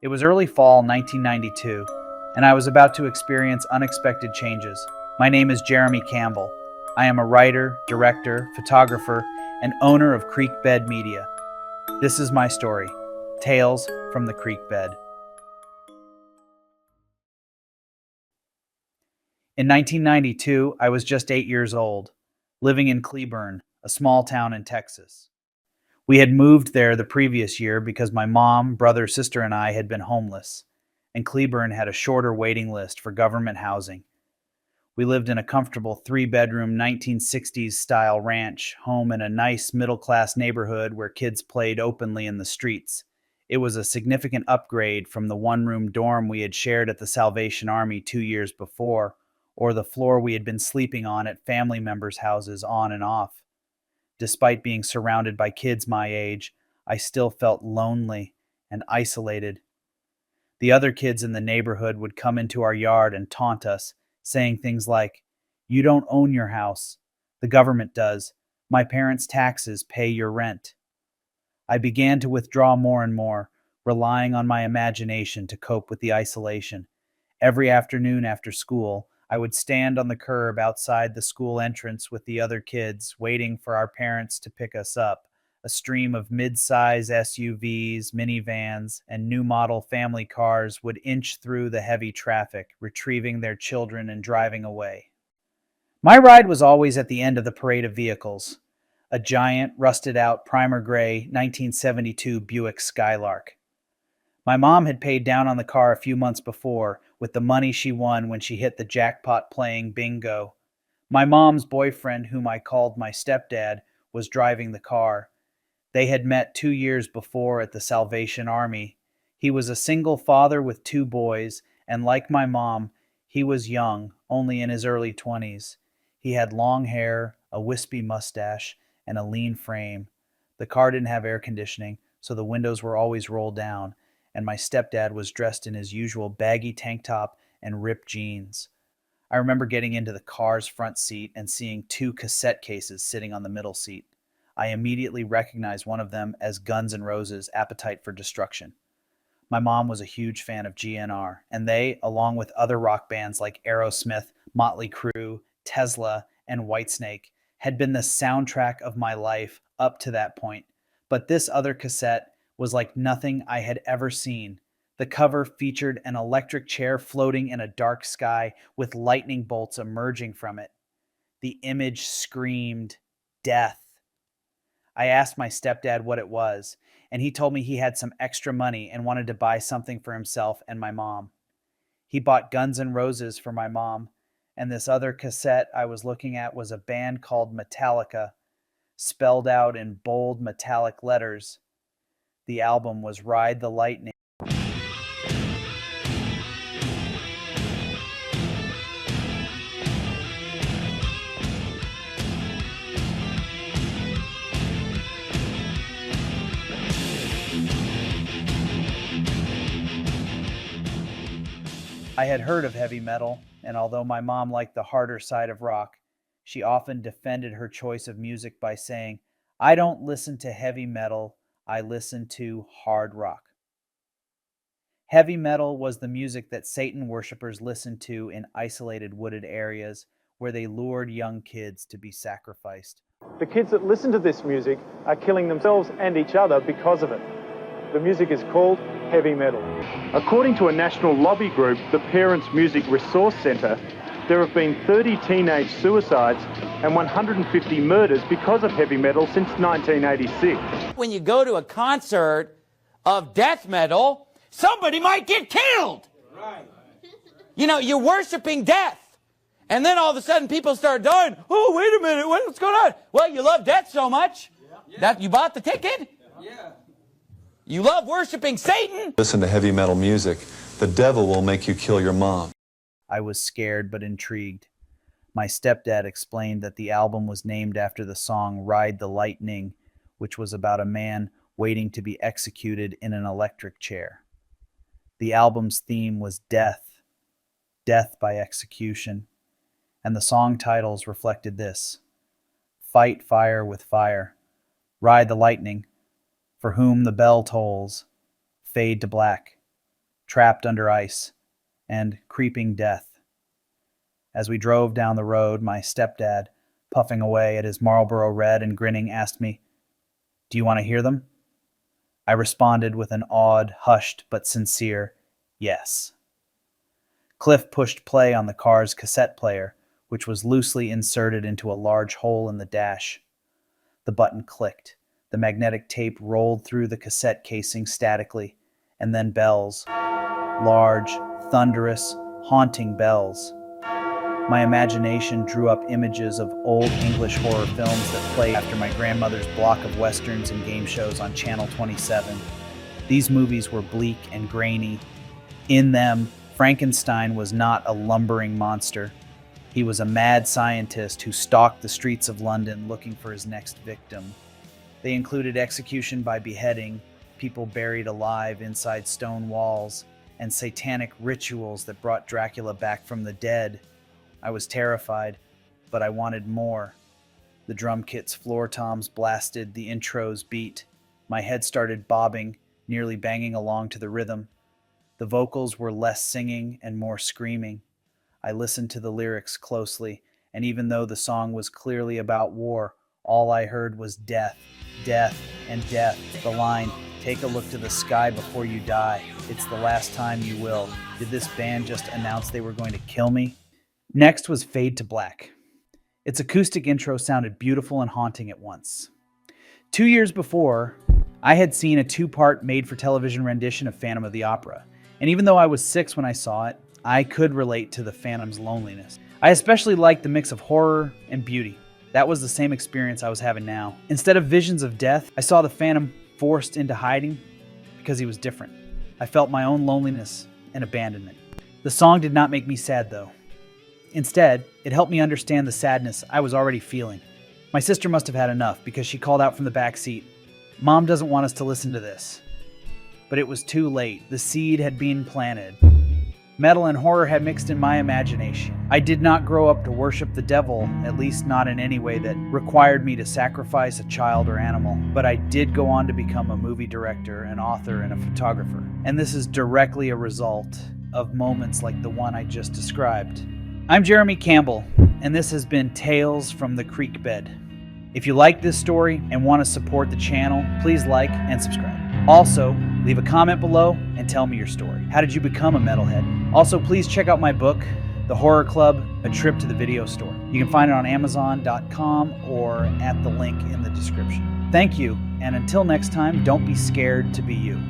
It was early fall 1992, and I was about to experience unexpected changes. My name is Jeremy Campbell. I am a writer, director, photographer, and owner of CREEKBED Media. This is my story, Tales from the CREEKBED. In 1992, I was just 8 years old, living in Cleburne, a small town in Texas. We had moved there the previous year because my mom, brother, sister, and I had been homeless, and Cleburne had a shorter waiting list for government housing. We lived in a comfortable 3-bedroom 1960s style ranch home in a nice middle class neighborhood where kids played openly in the streets. It was a significant upgrade from the one-room dorm we had shared at the Salvation Army 2 years before, or the floor we had been sleeping on at family members' houses on and off. Despite being surrounded by kids my age, I still felt lonely and isolated. The other kids in the neighborhood would come into our yard and taunt us, saying things like, "You don't own your house. The government does. My parents' taxes pay your rent." I began to withdraw more and more, relying on my imagination to cope with the isolation. Every afternoon after school, I would stand on the curb outside the school entrance with the other kids, waiting for our parents to pick us up. A stream of mid-size SUVs, minivans, and new model family cars would inch through the heavy traffic, retrieving their children and driving away. My ride was always at the end of the parade of vehicles, a giant, rusted-out, primer gray 1972 Buick Skylark. My mom had paid down on the car a few months before with the money she won when she hit the jackpot playing bingo. My mom's boyfriend, whom I called my stepdad, was driving the car. They had met 2 years before at the Salvation Army. He was a single father with 2 boys, and like my mom, he was young, only in his early 20s. He had long hair, a wispy mustache, and a lean frame. The car didn't have air conditioning, so the windows were always rolled down, and my stepdad was dressed in his usual baggy tank top and ripped jeans. I remember getting into the car's front seat and seeing 2 cassette cases sitting on the middle seat. I immediately recognized one of them as Guns N' Roses' Appetite for Destruction. My mom was a huge fan of GNR, and they, along with other rock bands like Aerosmith, Motley Crue, Tesla, and Whitesnake, had been the soundtrack of my life up to that point. But this other cassette was like nothing I had ever seen. The cover featured an electric chair floating in a dark sky with lightning bolts emerging from it. The image screamed death. I asked my stepdad what it was, and he told me he had some extra money and wanted to buy something for himself and my mom. He bought Guns N' Roses for my mom, and this other cassette I was looking at was a band called Metallica, spelled out in bold metallic letters. The album was Ride the Lightning. I had heard of heavy metal, and although my mom liked the harder side of rock, she often defended her choice of music by saying, "I don't listen to heavy metal, I listen to hard rock." Heavy metal was the music that Satan worshippers listened to in isolated wooded areas where they lured young kids to be sacrificed. The kids that listen to this music are killing themselves and each other because of it. The music is called heavy metal. According to a national lobby group, the Parents Music Resource Centre, there have been 30 teenage suicides and 150 murders because of heavy metal since 1986. When you go to a concert of death metal, somebody might get killed. Right. You know, you're worshiping death. And then all of a sudden people start dying. Oh, wait a minute, what's going on? Well, you love death so much that you bought the ticket. Yeah. You love worshiping Satan. Listen to heavy metal music. The devil will make you kill your mom. I was scared but intrigued. My stepdad explained that the album was named after the song Ride the Lightning, which was about a man waiting to be executed in an electric chair. The album's theme was death, death by execution, and the song titles reflected this: Fight Fire with Fire, Ride the Lightning, For Whom the Bell Tolls, Fade to Black, Trapped Under Ice, and Creeping Death. As we drove down the road, my stepdad, puffing away at his Marlboro Red and grinning, asked me, "Do you want to hear them?" I responded with an awed, hushed, but sincere yes. Cliff pushed play on the car's cassette player, which was loosely inserted into a large hole in the dash. The button clicked. The magnetic tape rolled through the cassette casing statically, and then bells. Large, thunderous, haunting bells. My imagination drew up images of old English horror films that played after my grandmother's block of westerns and game shows on Channel 27. These movies were bleak and grainy. In them, Frankenstein was not a lumbering monster. He was a mad scientist who stalked the streets of London looking for his next victim. They included execution by beheading, people buried alive inside stone walls, and satanic rituals that brought Dracula back from the dead. I was terrified, but I wanted more. The drum kit's floor toms blasted, the intros beat. My head started bobbing, nearly banging along to the rhythm. The vocals were less singing and more screaming. I listened to the lyrics closely, and even though the song was clearly about war, all I heard was death, death, and death. The line, "Take a look to the sky before you die. It's the last time you will." Did this band just announce they were going to kill me? Next was Fade to Black. Its acoustic intro sounded beautiful and haunting at once. 2 years before, I had seen a 2-part made-for-television rendition of Phantom of the Opera, and even though I was 6 when I saw it, I could relate to the Phantom's loneliness. I especially liked the mix of horror and beauty. That was the same experience I was having now. Instead of visions of death, I saw the Phantom forced into hiding because he was different. I felt my own loneliness and abandonment. The song did not make me sad, though. Instead, it helped me understand the sadness I was already feeling. My sister must have had enough because she called out from the back seat, "Mom doesn't want us to listen to this." But it was too late. The seed had been planted. Metal and horror had mixed in my imagination. I did not grow up to worship the devil, at least not in any way that required me to sacrifice a child or animal. But I did go on to become a movie director, an author, and a photographer. And this is directly a result of moments like the one I just described. I'm Jeremy Campbell, and this has been Tales from the CREEKBED. If you like this story and want to support the channel, please like and subscribe. Also, leave a comment below and tell me your story. How did you become a metalhead? Also, please check out my book, The Horror Club, A Trip to the Video Store. You can find it on Amazon.com or at the link in the description. Thank you, and until next time, don't be scared to be you.